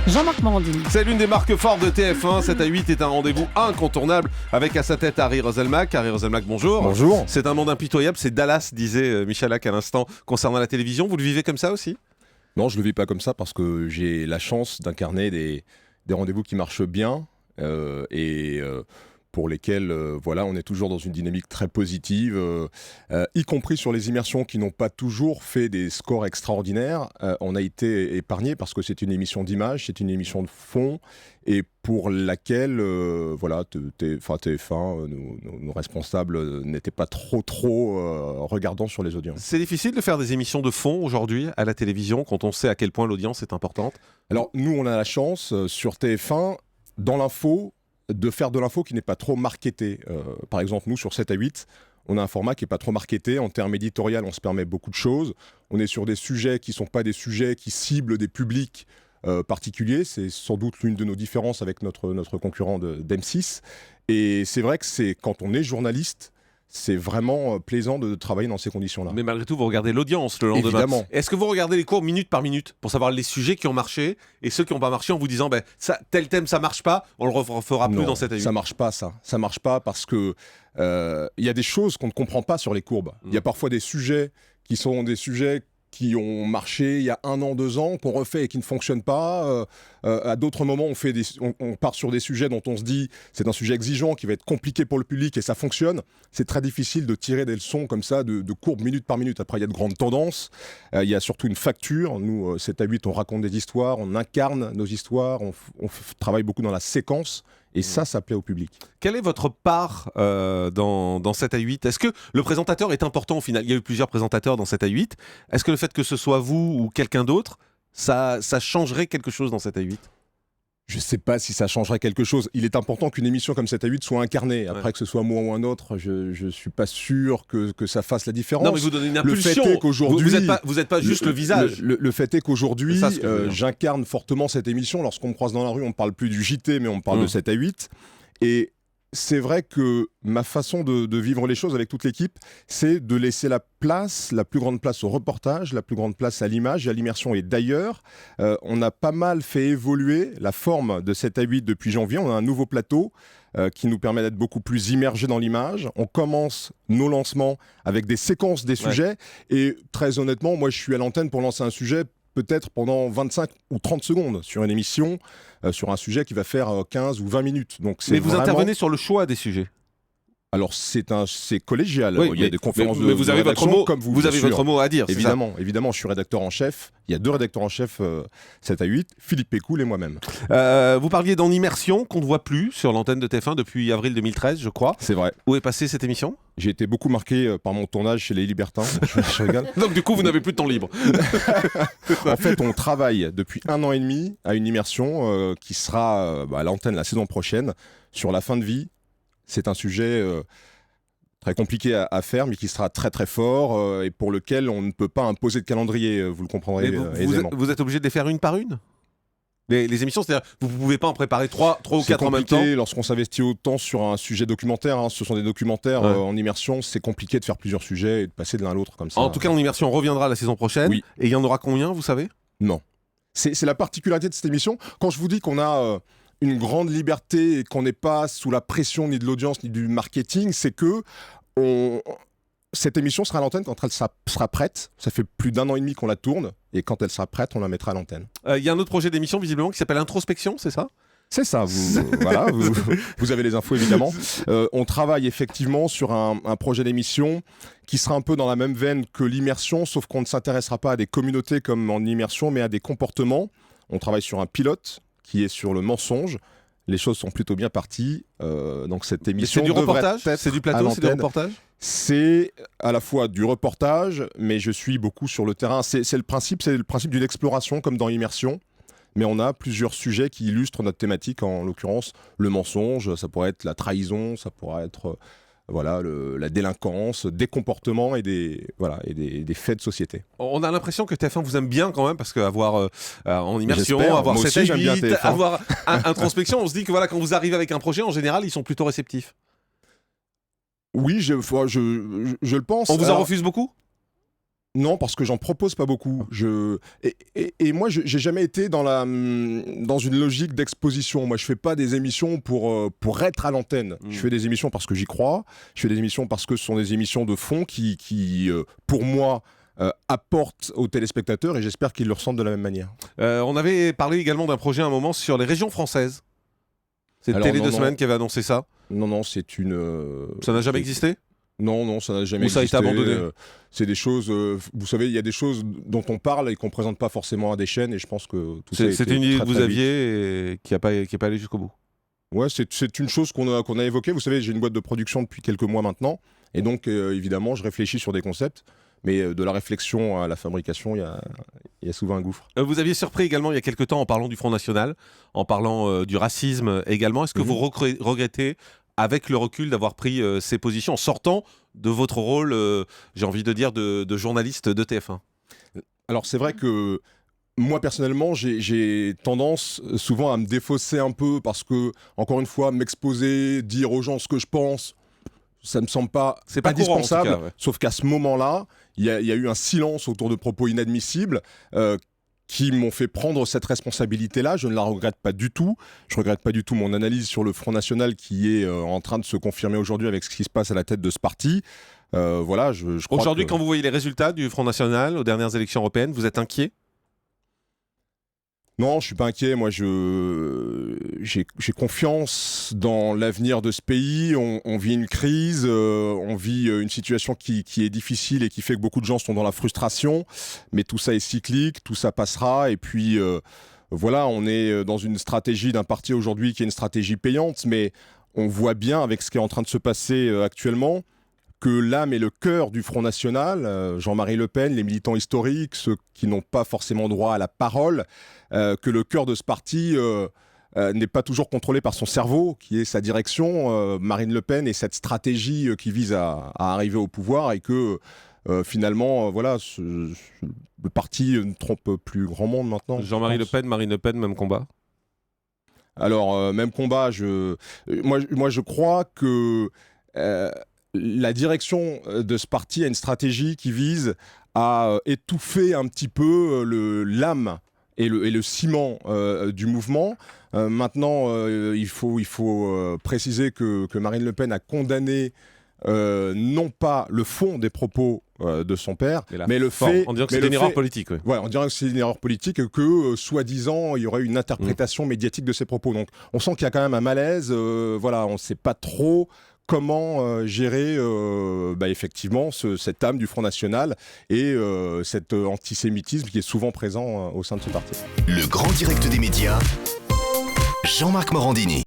Jean-Marc Morandini. C'est l'une des marques fortes de TF1. 7 à 8 est un rendez-vous incontournable avec à sa tête Harry Roselmack. Harry Roselmack, bonjour. Bonjour. C'est un monde impitoyable, c'est Dallas, disait Michalak à l'instant, concernant la télévision. Vous le vivez comme ça aussi ? Non, je ne le vis pas comme ça parce que j'ai la chance d'incarner des rendez-vous qui marchent bien pour lesquels voilà, on est toujours dans une dynamique très positive, y compris sur les immersions qui n'ont pas toujours fait des scores extraordinaires. On a été épargné parce que c'est une émission d'image, c'est une émission de fond et pour laquelle voilà, TF1, nos responsables n'étaient pas trop regardants sur les audiences. C'est difficile de faire des émissions de fond aujourd'hui à la télévision quand on sait à quel point l'audience est importante. Alors nous, on a la chance sur TF1, dans l'info, de faire de l'info qui n'est pas trop marketée. Par exemple, nous, sur 7 à 8, on a un format qui n'est pas trop marketé. En termes éditorial, on se permet beaucoup de choses. On est sur des sujets qui ne sont pas des sujets qui ciblent des publics particuliers. C'est sans doute l'une de nos différences avec notre concurrent d'M6. Et c'est vrai que quand on est journaliste, c'est vraiment plaisant de travailler dans ces conditions-là. Mais malgré tout, vous regardez l'audience le lendemain. Évidemment. Est-ce que vous regardez les cours minute par minute pour savoir les sujets qui ont marché et ceux qui n'ont pas marché en vous disant tel thème ça marche pas, on le refera plus dans cette émission? Ça marche pas ça. Ça marche pas parce que y a des choses qu'on ne comprend pas sur les courbes. Il y a parfois des sujets qui sont des sujets qui ont marché il y a 1 an, 2 ans, qu'on refait et qui ne fonctionnent pas. À d'autres moments, on part sur des sujets dont on se dit c'est un sujet exigeant qui va être compliqué pour le public et ça fonctionne. C'est très difficile de tirer des leçons comme ça de courbes minute par minute. Après, il y a de grandes tendances. Il y a surtout une facture. Nous, 7 à 8, on raconte des histoires, on incarne nos histoires, on travaille beaucoup dans la séquence. Et ça plaît au public. Quelle est votre part dans 7 à 8 ? Est-ce que le présentateur est important au final ? Il y a eu plusieurs présentateurs dans 7 à 8. Est-ce que le fait que ce soit vous ou quelqu'un d'autre, ça changerait quelque chose dans 7 à 8 ? Je ne sais pas si ça changerait quelque chose. Il est important qu'une émission comme 7 à 8 soit incarnée. Après, que ce soit moi ou un autre, je ne suis pas sûr que ça fasse la différence. Non, mais vous donnez une impulsion. Le fait est qu'aujourd'hui, vous n'êtes pas juste le visage. Le fait est qu'aujourd'hui, j'incarne fortement cette émission. Lorsqu'on me croise dans la rue, on ne parle plus du JT, mais on me parle de 7 à 8. Et c'est vrai que ma façon de vivre les choses avec toute l'équipe, c'est de laisser la plus grande place au reportage, la plus grande place à l'image et à l'immersion. Et d'ailleurs, on a pas mal fait évoluer la forme de 7 à 8 depuis janvier. On a un nouveau plateau qui nous permet d'être beaucoup plus immergés dans l'image. On commence nos lancements avec des séquences des sujets. Et très honnêtement, moi, je suis à l'antenne pour lancer un sujet peut-être pendant 25 ou 30 secondes sur une émission, sur un sujet qui va faire 15 ou 20 minutes. Donc mais vous intervenez sur le choix des sujets. Alors c'est collégial, oui, il y a des conférences mais vous avez votre mot, comme vous avez votre mot à dire. Évidemment, je suis rédacteur en chef. Il y a 2 rédacteurs en chef 7 à 8, Philippe Pécoul et moi-même. Vous parliez d'En Immersion qu'on ne voit plus sur l'antenne de TF1 depuis avril 2013, je crois. C'est vrai. Où est passée cette émission ? J'ai été beaucoup marqué par mon tournage chez Les Libertins. je rigole. Donc du coup, vous n'avez plus de temps libre. En fait, on travaille depuis 1 an et demi à une immersion qui sera à l'antenne la saison prochaine sur la fin de vie. C'est un sujet très compliqué à faire, mais qui sera très très fort et pour lequel on ne peut pas imposer de calendrier, vous le comprendrez aisément. Vous êtes obligé de les faire une par une ? Les émissions, c'est-à-dire vous ne pouvez pas en préparer 3 ou 4 en même temps ? Lorsqu'on s'investit autant sur un sujet documentaire, ce sont des documentaires en immersion, c'est compliqué de faire plusieurs sujets et de passer de l'un à l'autre comme ça. En tout cas, En Immersion reviendra la saison prochaine. Oui. Et il y en aura combien, vous savez ? Non. C'est la particularité de cette émission. Quand je vous dis qu'on a une grande liberté et qu'on n'est pas sous la pression ni de l'audience ni du marketing, c'est que cette émission sera à l'antenne quand elle sera prête. Ça fait plus d'1 an et demi qu'on la tourne et quand elle sera prête, on la mettra à l'antenne. Il y a un autre projet d'émission visiblement qui s'appelle Introspection, c'est ça ? C'est ça, vous avez les infos évidemment. On travaille effectivement sur un projet d'émission qui sera un peu dans la même veine que l'immersion, sauf qu'on ne s'intéressera pas à des communautés comme en immersion, mais à des comportements. On travaille sur un pilote qui est sur le mensonge. Les choses sont plutôt bien parties. Donc cette émission c'est du reportage, c'est du plateau, c'est du reportage. C'est à la fois du reportage, mais je suis beaucoup sur le terrain. C'est le principe d'une exploration comme dans Immersion. Mais on a plusieurs sujets qui illustrent notre thématique, en l'occurrence le mensonge, ça pourrait être la trahison, ça pourrait être la délinquance, des comportements et des faits de société. On a l'impression que TF1 vous aime bien quand même, parce qu'avoir En Immersion, J'espère. avoir Moi 7 aussi, à 8, j'aime bien TF1. avoir Introspection, on se dit que quand vous arrivez avec un projet, en général, ils sont plutôt réceptifs. Oui, je le pense. On vous en refuse beaucoup ? Non, parce que j'en propose pas beaucoup. Et moi, j'ai jamais été dans une logique d'exposition. Moi, je fais pas des émissions pour être à l'antenne. Je fais des émissions parce que j'y crois. Je fais des émissions parce que ce sont des émissions de fond qui pour moi, apportent aux téléspectateurs, et j'espère qu'ils le ressentent de la même manière. On avait parlé également d'un projet à un moment sur les régions françaises. C'est Télé 2 Semaines qui avait annoncé ça. Non, c'est une... Ça n'a jamais existé ? Non, ça n'a jamais existé. Ou ça a été abandonné c'est des choses... vous savez, il y a des choses dont on parle et qu'on ne présente pas forcément à des chaînes, et je pense que tout ça a été C'était une idée que vous très aviez et qui n'est pas allée jusqu'au bout. Ouais, c'est une chose qu'on a évoquée. Vous savez, j'ai une boîte de production depuis quelques mois maintenant, et donc évidemment, je réfléchis sur des concepts, mais de la réflexion à la fabrication, il y a souvent un gouffre. Vous aviez surpris également il y a quelques temps en parlant du Front National, en parlant du racisme également. Est-ce que vous regrettez, avec le recul, d'avoir pris ces positions en sortant de votre rôle, j'ai envie de dire, de journaliste de TF1 ? Alors c'est vrai que moi personnellement, j'ai tendance souvent à me défausser un peu parce que, encore une fois, m'exposer, dire aux gens ce que je pense, ça me semble pas indispensable. Courant, en tout cas, ouais. Sauf qu'à ce moment-là, il y a eu un silence autour de propos inadmissibles qui m'ont fait prendre cette responsabilité-là. Je ne la regrette pas du tout. Je ne regrette pas du tout mon analyse sur le Front National qui est en train de se confirmer aujourd'hui avec ce qui se passe à la tête de ce parti. Voilà, je crois aujourd'hui, que... quand vous voyez les résultats du Front National aux dernières élections européennes, vous êtes inquiet ? Non, je suis pas inquiet. Moi, j'ai confiance dans l'avenir de ce pays. On vit une crise, on vit une situation qui est difficile et qui fait que beaucoup de gens sont dans la frustration. Mais tout ça est cyclique, tout ça passera. Et puis, voilà, on est dans une stratégie d'un parti aujourd'hui qui est une stratégie payante. Mais on voit bien avec ce qui est en train de se passer actuellement que l'âme et le cœur du Front National, Jean-Marie Le Pen, les militants historiques, ceux qui n'ont pas forcément droit à la parole, que le cœur de ce parti n'est pas toujours contrôlé par son cerveau, qui est sa direction, Marine Le Pen, et cette stratégie qui vise à arriver au pouvoir, et que finalement, voilà, le parti ne trompe plus grand monde maintenant. Jean-Marie Le Pen, Marine Le Pen, même combat ? Alors, même combat, moi je crois que... la direction de ce parti a une stratégie qui vise à étouffer un petit peu l'âme et le ciment du mouvement. Maintenant, il faut préciser que Marine Le Pen a condamné non pas le fond des propos de son père, mais le fait... En disant que c'est une erreur politique. Oui. Ouais, en disant que c'est une erreur politique et que, soi-disant, il y aurait une interprétation médiatique de ses propos. Donc, on sent qu'il y a quand même un malaise. Voilà, on ne sait pas trop comment gérer effectivement cette âme du Front National et cet antisémitisme qui est souvent présent au sein de ce parti. Le grand direct des médias, Jean-Marc Morandini.